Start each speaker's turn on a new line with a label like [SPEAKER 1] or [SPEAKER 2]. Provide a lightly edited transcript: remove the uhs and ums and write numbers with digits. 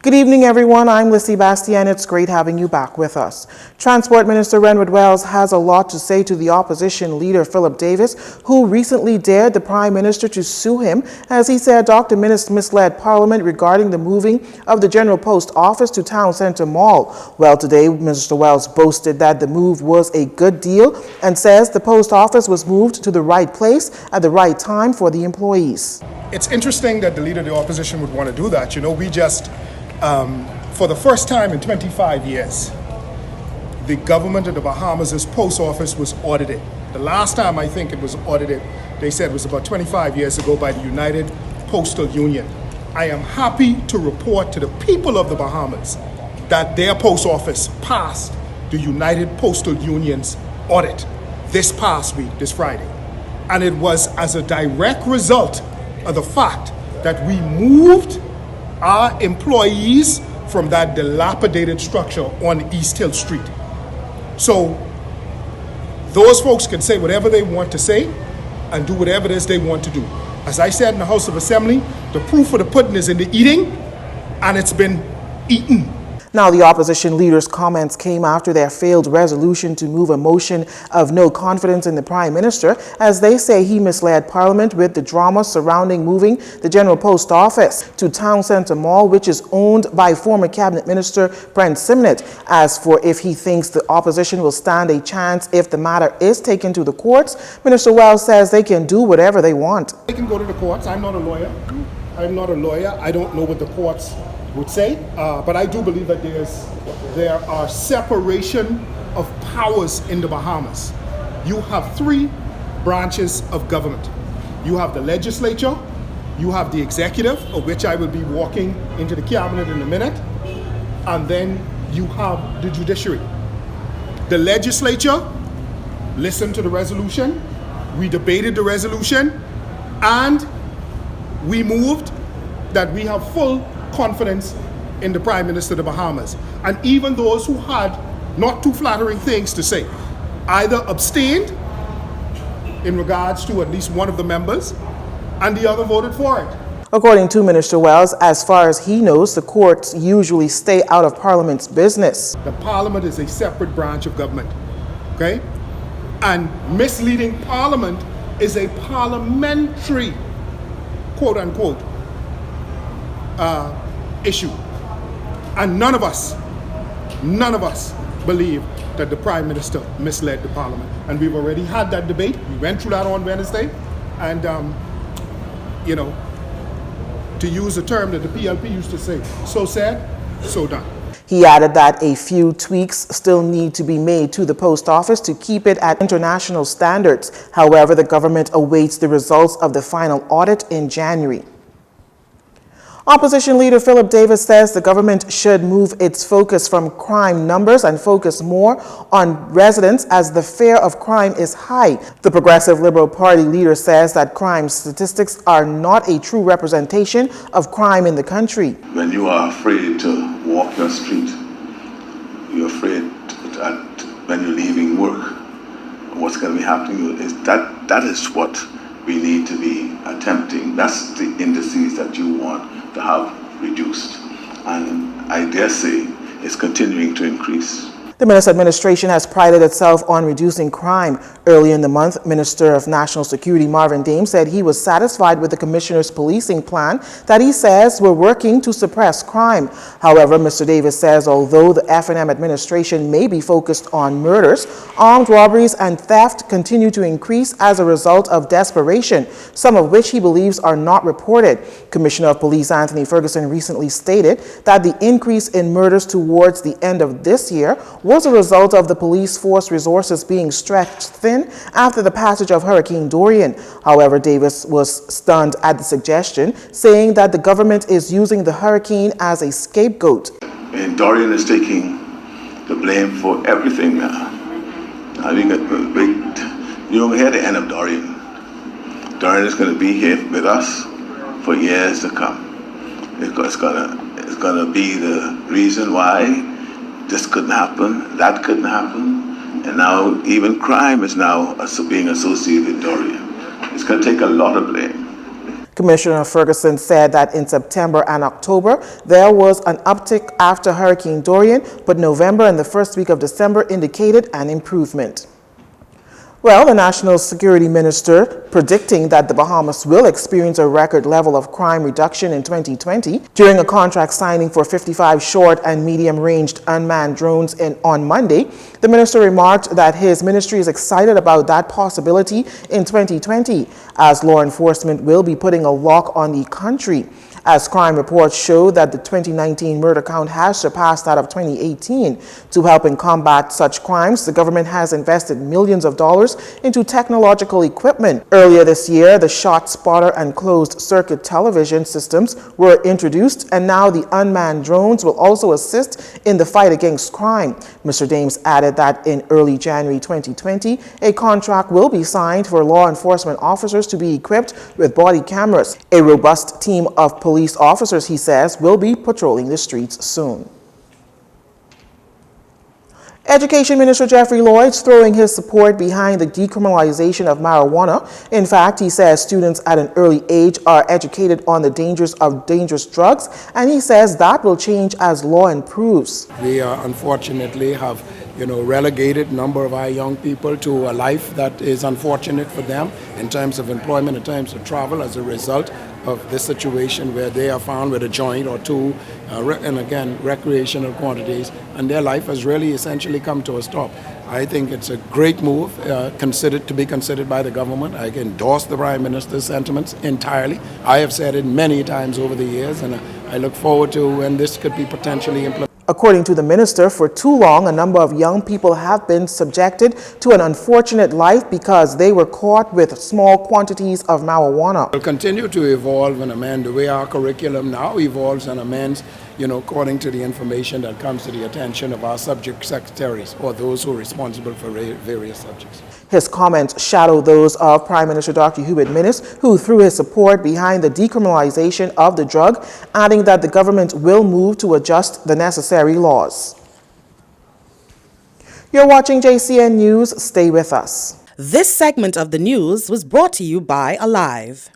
[SPEAKER 1] Good evening, everyone. I'm Lissy Bastien. It's great having you back with us. Transport Minister Renwood Wells has a lot to say to the opposition leader, Phillip Davis, who recently dared the Prime Minister to sue him, as he said Dr. Minnis misled Parliament regarding the moving of the General Post Office to Town Centre Mall. Well, today, Mr. Wells boasted that the move was a good deal and says the post office was moved to the right place at the right time for the employees.
[SPEAKER 2] It's interesting that the leader of the opposition would want to do that. You know, we just for the first time in 25 years, the government of the Bahamas' post office was audited. The last time I think it was audited, they said, was about 25 years ago by the United Postal Union. I am happy to report to the people of the Bahamas that their post office passed the United Postal Union's audit this past week, this Friday. And it was as a direct result of the fact that we moved our employees from that dilapidated structure on East Hill Street. So those folks can say whatever they want to say and do whatever it is they want to do. As I said in the House of Assembly, the proof of the pudding is in the eating, and it's been eaten.
[SPEAKER 1] Now, the opposition leader's comments came after their failed resolution to move a motion of no confidence in the Prime Minister, as they say he misled Parliament with the drama surrounding moving the General Post Office to Town Centre Mall, which is owned by former Cabinet Minister Brent Simnett. As for if he thinks the opposition will stand a chance if the matter is taken to the courts, Minister Wells says they can do whatever they want.
[SPEAKER 2] They can go to the courts. I'm not a lawyer. I don't know what the courts would say, but I do believe that there are separation of powers in the Bahamas. You have three branches of government. You have the legislature, you have the executive, of which I will be walking into the cabinet in a minute, and then you have the judiciary. The legislature listened to the resolution, we debated the resolution, and we moved that we have full confidence in the Prime Minister of the Bahamas. And even those who had not too flattering things to say either abstained in regards to at least one of the members, and the other voted for it.
[SPEAKER 1] According to Minister Wells, as far as he knows, the courts usually stay out of Parliament's business.
[SPEAKER 2] The Parliament is a separate branch of government, okay? And misleading Parliament is a parliamentary, quote unquote, issue. And none of us believe that the Prime Minister misled the Parliament. And we've already had that debate. We went through that on Wednesday. And, you know, to use a term that the PLP used to say, so said, so done.
[SPEAKER 1] He added that a few tweaks still need to be made to the post office to keep it at international standards. However, the government awaits the results of the final audit in January. Opposition leader Phillip Davis says the government should move its focus from crime numbers and focus more on residents as the fear of crime is high. The Progressive Liberal Party leader says that crime statistics are not a true representation of crime in the country.
[SPEAKER 3] When you are afraid to walk your street, you're afraid that when you're leaving work, what's going to be happening is that is what we need to be attempting. That's the indices that you want to have reduced, and I dare say it's continuing to increase.
[SPEAKER 1] The Minnis administration has prided itself on reducing crime. Early in the month, Minister of National Security Marvin Dame said he was satisfied with the Commissioner's policing plan that he says were working to suppress crime. However, Mr. Davis says although the F&M administration may be focused on murders, armed robberies and theft continue to increase as a result of desperation, some of which he believes are not reported. Commissioner of Police Anthony Ferguson recently stated that the increase in murders towards the end of this year was a result of the police force resources being stretched thin after the passage of Hurricane Dorian. However, Davis was stunned at the suggestion, saying that the government is using the hurricane as a scapegoat.
[SPEAKER 3] And Dorian is taking the blame for everything now. I think you don't hear the end of Dorian. Dorian is going to be here with us for years to come. It's gonna be the reason why this couldn't happen, that couldn't happen, and now even crime is now being associated with Dorian. It's going to take a lot of blame.
[SPEAKER 1] Commissioner Ferguson said that in September and October, there was an uptick after Hurricane Dorian, but November and the first week of December indicated an improvement. Well, the National Security Minister predicting that the Bahamas will experience a record level of crime reduction in 2020 during a contract signing for 55 short and medium-ranged unmanned drones on Monday. The minister remarked that his ministry is excited about that possibility in 2020 as law enforcement will be putting a lock on the country. As crime reports show that the 2019 murder count has surpassed that of 2018. To help in combat such crimes, the government has invested millions of dollars into technological equipment. Earlier this year, the shot spotter and closed circuit television systems were introduced, and now the unmanned drones will also assist in the fight against crime. Mr. Dames added that in early January 2020, a contract will be signed for law enforcement officers to be equipped with body cameras. A robust team of police officers, he says, will be patrolling the streets soon. Education Minister Jeffrey Lloyd's throwing his support behind the decriminalization of marijuana. In fact, he says students at an early age are educated on the dangers of dangerous drugs, and he says that will change as law improves.
[SPEAKER 4] We unfortunately have relegated a number of our young people to a life that is unfortunate for them in terms of employment, in terms of travel, as a result of this situation where they are found with a joint or two, and again, recreational quantities, and their life has really essentially come to a stop. I think it's a great move, to be considered by the government. I endorse the Prime Minister's sentiments entirely. I have said it many times over the years, and I look forward to when this could be potentially implemented.
[SPEAKER 1] According to the minister, for too long, a number of young people have been subjected to an unfortunate life because they were caught with small quantities of marijuana.
[SPEAKER 4] It will continue to evolve and amend the way our curriculum now evolves and amends, according to the information that comes to the attention of our subject secretaries or those who are responsible for various subjects.
[SPEAKER 1] His comments shadow those of Prime Minister Dr. Hubert Minnis, who threw his support behind the decriminalization of the drug, adding that the government will move to adjust the necessary laws. You're watching JCN News. Stay with us.
[SPEAKER 5] This segment of the news was brought to you by Alive.